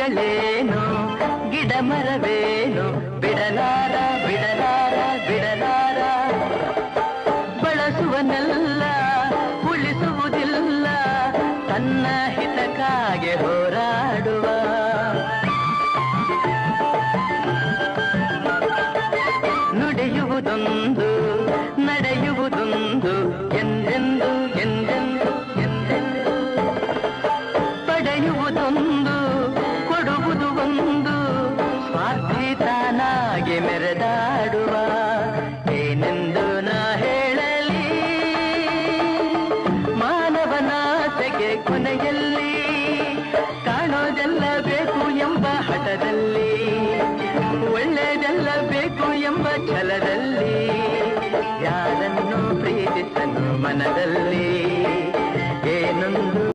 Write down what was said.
ಮರಗಳೇನು ಗಿಡ ಮರವೇನು ಬಿಡಲಾರ ಬಿಡಲಾರ ಬಿಡಲಾರ ಬಳಸುವನೆಲ್ಲ ಉಳಿಸುವುದಿಲ್ಲ ತನ್ನ ಹಿತಕ್ಕಾಗಿ ಹೋರಾಡುವ ನುಡಿಯುವುದೊಂದು ನಡೆಯುವುದೊಂದು ಎಂದೆಂದು ಎಂದೆಂದು ಎಂದೆಂದು ಪಡೆಯುವುದೊಂದು ಕೊಡುವುದು ಒಂದು ಸ್ವಾರ್ಥಿ ತಾನಾಗಿ ಮೆರೆದಾಡುವ ಏನೆಂದು ನಾ ಹೇಳಲಿ ಮಾನವನಾಸೆಗೆ ಕೊನೆಯಲ್ಲಿ